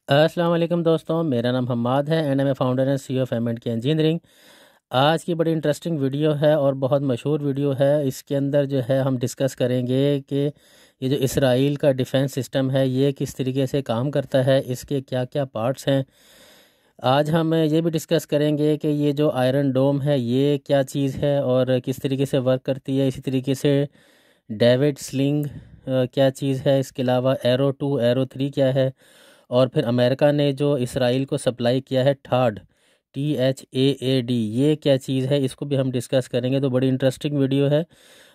अस्सलाम वालेकुम दोस्तों, मेरा नाम हम्माद है एंड मैं founder and CEO of M&K engineering. आज की बड़ी इंटरेस्टिंग वीडियो है और बहुत मशहूर वीडियो है। इसके अंदर जो है हम डिस्कस करेंगे कि ये जो इसराइल का डिफेंस सिस्टम है ये किस तरीके से काम करता है, इसके क्या क्या पार्ट्स हैं। आज हम ये भी डिस्कस करेंगे कि ये जो आयरन डोम है ये क्या चीज़ है और किस तरीके से वर्क करती है। इसी तरीके से डेविड स्लिंग क्या चीज़ है, इसके अलावा एरो 2 एरो 3 क्या है, और फिर अमेरिका ने जो इसराइल को सप्लाई किया है THAAD ये क्या चीज़ है, इसको भी हम डिस्कस करेंगे। तो बड़ी इंटरेस्टिंग वीडियो है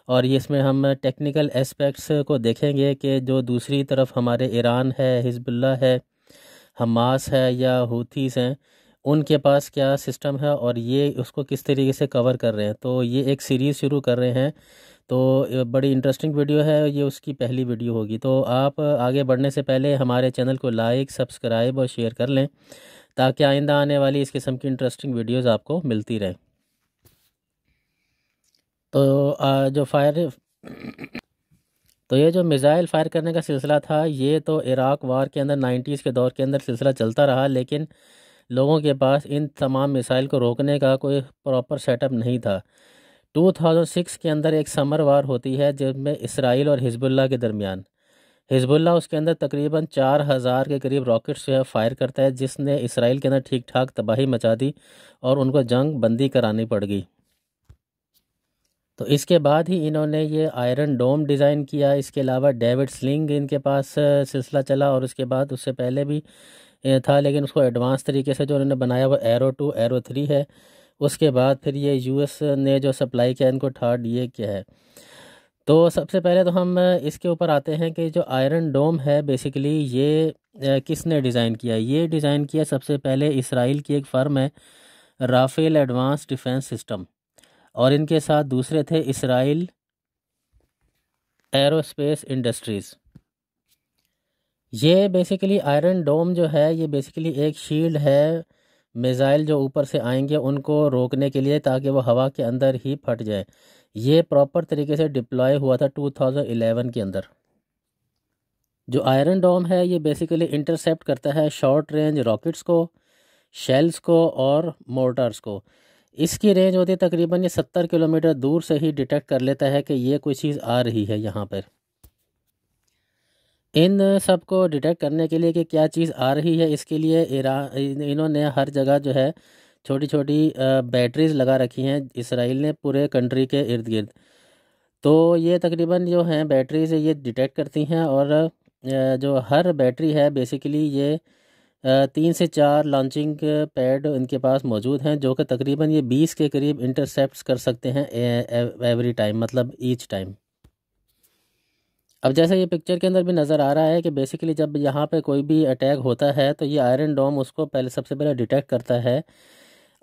और ये इसमें हम टेक्निकल एस्पेक्ट्स को देखेंगे कि जो दूसरी तरफ हमारे ईरान है, हिजबुल्लाह है, हमास है या हूथीस हैं, उनके पास क्या सिस्टम है और ये उसको किस तरीके से कवर कर रहे हैं। तो ये एक सीरीज़ शुरू कर रहे हैं। तो ये बड़ी इंटरेस्टिंग वीडियो है, ये उसकी पहली वीडियो होगी। तो आप आगे बढ़ने से पहले हमारे चैनल को लाइक, सब्सक्राइब और शेयर कर लें ताकि आइंदा आने वाली इस किस्म की इंटरेस्टिंग वीडियोस आपको मिलती रहे। तो जो फायर तो ये जो मिज़ाइल फायर करने का सिलसिला था ये तो इराक वार के अंदर 90s के दौर के अंदर सिलसिला चलता रहा, लेकिन लोगों के पास इन तमाम मिसाइल को रोकने का कोई प्रॉपर सेटअप नहीं था। 2006 के अंदर एक समर वार होती है जिसमें इसराइल और हिजबुल्लाह के दरमियान। हिजबुल्लाह उसके अंदर तकरीबन 4000 के करीब रॉकेट्स जो है फायर करता है, जिसने इसराइल के अंदर ठीक ठाक तबाही मचा दी और उनको जंग बंदी करानी पड़ गई। तो इसके बाद ही इन्होंने ये आयरन डोम डिज़ाइन किया। इसके अलावा डेविड स्लिंग इनके पास सिलसिला चला और उसके बाद उससे पहले भी था, लेकिन उसको एडवांस तरीके से जो उन्होंने बनाया वो एरो 2 एरो 3 है। उसके बाद फिर ये यूएस ने जो सप्लाई किया इनको थर्ड ये क्या है। तो सबसे पहले तो हम इसके ऊपर आते हैं कि जो आयरन डोम है बेसिकली ये किसने डिज़ाइन किया। ये डिज़ाइन किया सबसे पहले इसराइल की एक फ़र्म है, राफेल एडवांस डिफेंस सिस्टम, और इनके साथ दूसरे थे इसराइल एरोस्पेस इंडस्ट्रीज़। ये बेसिकली आयरन डोम जो है ये बेसिकली एक शील्ड है मिज़ाइल जो ऊपर से आएंगे उनको रोकने के लिए, ताकि वो हवा के अंदर ही फट जाए। ये प्रॉपर तरीके से डिप्लॉय हुआ था 2011 के अंदर। जो आयरन डोम है ये बेसिकली इंटरसेप्ट करता है शॉर्ट रेंज रॉकेट्स को, शेल्स को और मोर्टार्स को। इसकी रेंज होती है तकरीबन ये 70 किलोमीटर दूर से ही डिटेक्ट कर लेता है कि ये कोई चीज़ आ रही है यहाँ पर। इन सब को डिटेक्ट करने के लिए कि क्या चीज़ आ रही है, इसके लिए इन्होंने हर जगह जो है छोटी छोटी बैटरीज लगा रखी हैं इसराइल ने पूरे कंट्री के इर्द गिर्द। तो ये तकरीबन जो हैं बैटरीज ये डिटेक्ट करती हैं और जो हर बैटरी है बेसिकली ये 3 से 4 लॉन्चिंग पैड इनके पास मौजूद हैं, जो कि तकरीबन ये 20 के करीब इंटरसेप्ट कर सकते हैं एवरी टाइम, मतलब ईच टाइम। अब जैसे ये पिक्चर के अंदर भी नज़र आ रहा है कि बेसिकली जब यहाँ पे कोई भी अटैक होता है तो ये आयरन डोम उसको पहले सबसे पहले डिटेक्ट करता है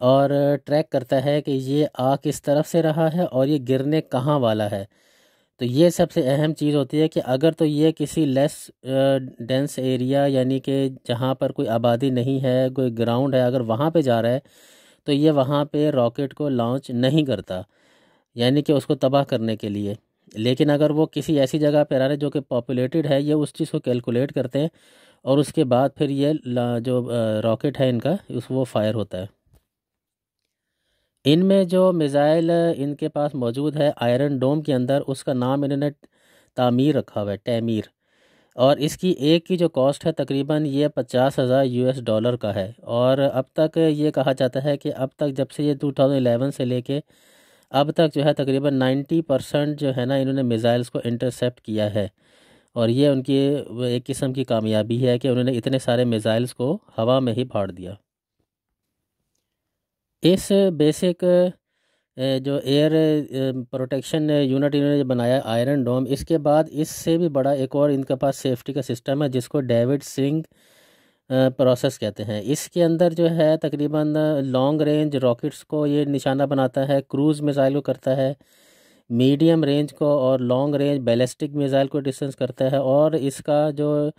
और ट्रैक करता है कि ये आ किस तरफ से रहा है और ये गिरने कहाँ वाला है। तो ये सबसे अहम चीज़ होती है कि अगर तो ये किसी लेस डेंस एरिया यानी कि जहाँ पर कोई आबादी नहीं है, कोई ग्राउंड है, अगर वहाँ पे जा रहा है तो ये वहाँ पे रॉकेट को लॉन्च नहीं करता, यानी कि उसको तबाह करने के लिए। लेकिन अगर वो किसी ऐसी जगह पर आ रहा है जो कि पॉपुलेटेड है, ये उस चीज़ को कैलकुलेट करते हैं और उसके बाद फिर ये जो रॉकेट है इनका उस वो फायर होता है। इनमें जो मिज़ाइल इनके पास मौजूद है आयरन डोम के अंदर उसका नाम इन्होंने तामीर रखा हुआ है, टैमीर। और इसकी एक की जो कॉस्ट है तकरीबन ये 50,000 US डॉलर का है। और अब तक ये कहा जाता है कि अब तक जब से ये 2011 से लेके अब तक जो है तकरीबन 90% जो है ना इन्होंने मिज़ाइल्स को इंटरसेप्ट किया है। और ये उनकी एक किस्म की कामयाबी है कि उन्होंने इतने सारे मिज़ाइल्स को हवा में ही फाड़ दिया। इस बेसिक जो एयर प्रोटेक्शन यूनिट इन्होंने जो बनाया आयरन डोम, इसके बाद इससे भी बड़ा एक और इनके पास सेफ्टी का सिस्टम है जिसको डेविड सिंग प्रोसेस कहते हैं। इसके अंदर जो है तकरीबन लॉन्ग रेंज रॉकेट्स को ये निशाना बनाता है, क्रूज़ मिसाइल को करता है, मीडियम रेंज को और लॉन्ग रेंज बैलिस्टिक मिसाइल को डिस्टेंस करता है। और इसका जो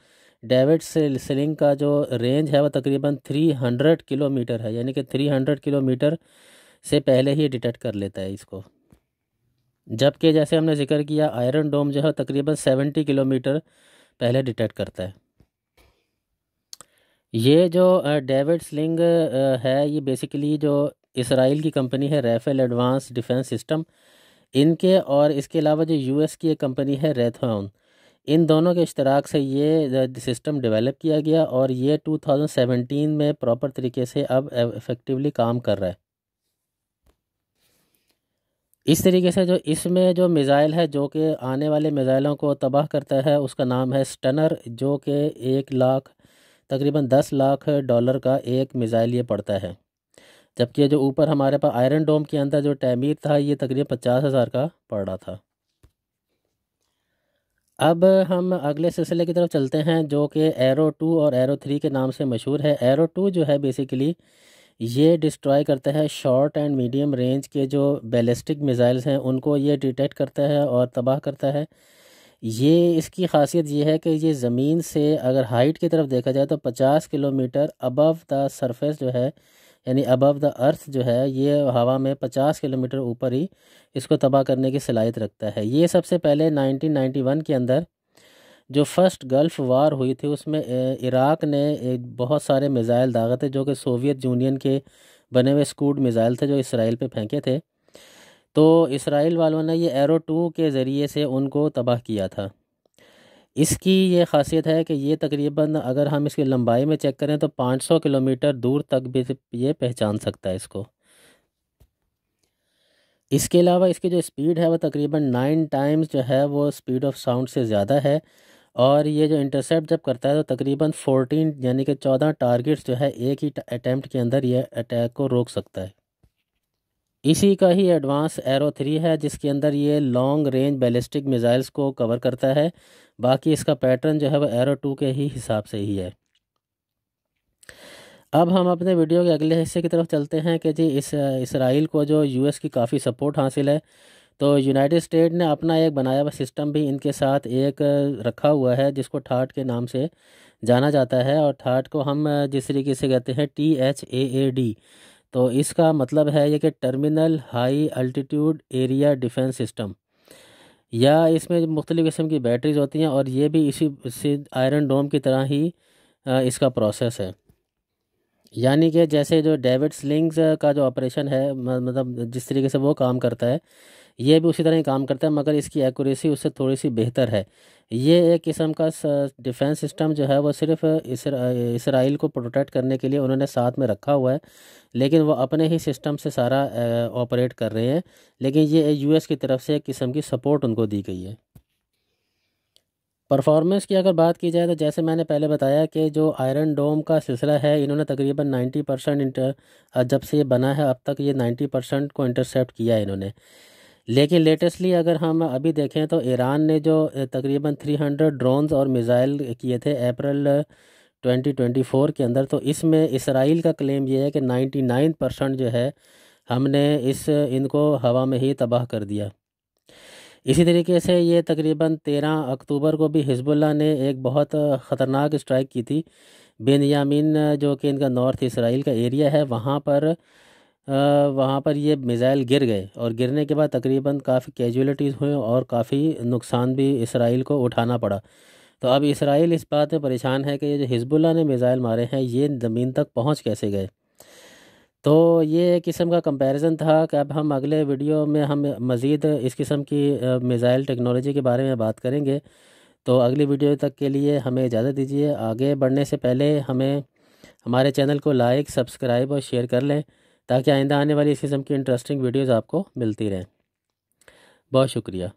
डेविड स्लिंग का जो रेंज है वो तकरीबन 300 किलोमीटर है, यानी कि 300 किलोमीटर से पहले ही डिटेक्ट कर लेता है इसको। जबकि जैसे हमने जिक्र किया आयरन डोम जो है तकरीबन 70 किलोमीटर पहले डिटेक्ट करता है। ये जो डेविड स्लिंग है, ये बेसिकली जो इसराइल की कंपनी है राफेल एडवांस डिफेंस सिस्टम, इनके और इसके अलावा जो यूएस की एक कंपनी है रेथॉन, इन दोनों के इश्तराक से ये सिस्टम डेवलप किया गया और ये 2017 में प्रॉपर तरीके से अब इफ़ेक्टिवली काम कर रहा है। इस तरीके से जो इसमें जो मिज़ाइल है जो कि आने वाले मिज़ाइलों को तबाह करता है, उसका नाम है स्टनर, जो कि 1 लाख तकरीबन $10 लाख का एक मिज़ाइल ये पड़ता है। जबकि ये जो ऊपर हमारे पास आयरन डोम के अंदर जो तमीर था, ये तकरीबन 50,000 का पड़ रहा था। अब हम अगले सिलसिले की तरफ चलते हैं, जो कि एरो 2 और एरो 3 के नाम से मशहूर है। एरो 2 जो है बेसिकली ये डिस्ट्रॉय करता है शॉर्ट एंड मीडियम रेंज के जो बैलिस्टिक मिसाइल्स हैं, उनको ये डिटेक्ट करता है और तबाह करता है। ये इसकी खासियत ये है कि ये ज़मीन से अगर हाइट की तरफ देखा जाए तो 50 किलोमीटर अबव द सरफेस जो है, यानी अबव द अर्थ जो है, ये हवा में 50 किलोमीटर ऊपर ही इसको तबाह करने की सलाहियत रखता है। ये सबसे पहले 1991 के अंदर जो फर्स्ट गल्फ़ वार हुई थी, उसमें इराक़ ने एक बहुत सारे मिज़ाइल दागे थे जो कि सोवियत यूनियन के बने हुए स्कूड मिज़ाइल थे, जो इसराइल पे फेंके थे। तो इसराइल वालों ने ये एरो 2 के ज़रिए से उनको तबाह किया था। इसकी ये ख़ासियत है कि ये तकरीबन अगर हम इसकी लंबाई में चेक करें तो 500 किलोमीटर दूर तक भी ये पहचान सकता है इसको। इसके अलावा इसकी जो स्पीड है वो तकरीबन 9 टाइम्स जो है वो स्पीड ऑफ साउंड से ज़्यादा है। और ये जो इंटरसेप्ट जब करता है तो तकरीबन 14 यानी कि 14 टारगेट्स जो है एक ही अटैम्प्ट के अंदर ये अटैक को रोक सकता है। इसी का ही एडवांस एरो 3 है, जिसके अंदर ये लॉन्ग रेंज बैलिस्टिक मिसाइल्स को कवर करता है। बाकी इसका पैटर्न जो है वो एरो 2 के ही हिसाब से ही है। अब हम अपने वीडियो के अगले हिस्से की तरफ चलते हैं कि जी इसराइल को जो यूएस की काफ़ी सपोर्ट हासिल है, तो यूनाइटेड स्टेट ने अपना एक बनाया हुआ सिस्टम भी इनके साथ एक रखा हुआ है, जिसको ठाट के नाम से जाना जाता है। और ठाट को हम जिस तरीके से कहते हैं THAAD, तो इसका मतलब है ये कि terminal high altitude area defence system. या इसमें मुख्तलिफ़ किस्म की बैटरीज होती हैं और ये भी इसी आयरन डोम की तरह ही इसका प्रोसेस है। यानी कि जैसे जो डेविड स्लिंग्स का जो ऑपरेशन है, मतलब जिस तरीके से वो काम करता है, ये भी उसी तरह ही काम करता है, मगर इसकी एक्यूरेसी उससे थोड़ी सी बेहतर है। ये एक किस्म का डिफेंस सिस्टम जो है वो सिर्फ इसराइल को प्रोटेक्ट करने के लिए उन्होंने साथ में रखा हुआ है, लेकिन वो अपने ही सिस्टम से सारा ऑपरेट कर रहे हैं। लेकिन ये यूएस की तरफ से एक किस्म की सपोर्ट उनको दी गई है। परफॉर्मेंस की अगर बात की जाए तो जैसे मैंने पहले बताया कि जो आयरन डोम का सिलसिला है, इन्होंने तकरीबन 90% जब से ये बना है अब तक ये 90% को इंटरसेप्ट किया है इन्होंने। लेकिन लेटेस्टली अगर हम अभी देखें तो ईरान ने जो तकरीबन 300 ड्रोन्स और मिज़ाइल किए थे अप्रैल 2024 के अंदर, तो इसमें इसराइल का क्लेम ये है कि 99% जो है हमने इनको हवा में ही तबाह कर दिया। इसी तरीके से ये तकरीबन 13 अक्टूबर को भी हिजबुल्लाह ने एक बहुत ख़तरनाक स्ट्राइक की थी। बेनियामिन जो कि इनका नॉर्थ इसराइल का एरिया है, वहाँ पर ये मिज़ाइल गिर गए और गिरने के बाद तकरीबन काफ़ी कैजुअलिटीज़ हुए और काफ़ी नुकसान भी इसराइल को उठाना पड़ा। तो अब इसराइल इस बात में परेशान है कि ये जो हिजबुल्लाह ने मिज़ाइल मारे हैं, ये ज़मीन तक पहुँच कैसे गए। तो ये एक किस्म का कंपैरिजन था कि अब हम अगले वीडियो में हम मज़ीद इस किस्म की मिज़ाइल टेक्नोलॉजी के बारे में बात करेंगे। तो अगली वीडियो तक के लिए हमें इजाज़त दीजिए। आगे बढ़ने से पहले हमें हमारे चैनल को लाइक, सब्सक्राइब और शेयर कर लें, ताकि आइंदा आने वाली इस किस्म की इंटरेस्टिंग वीडियोज़ आपको मिलती रहें। बहुत शुक्रिया।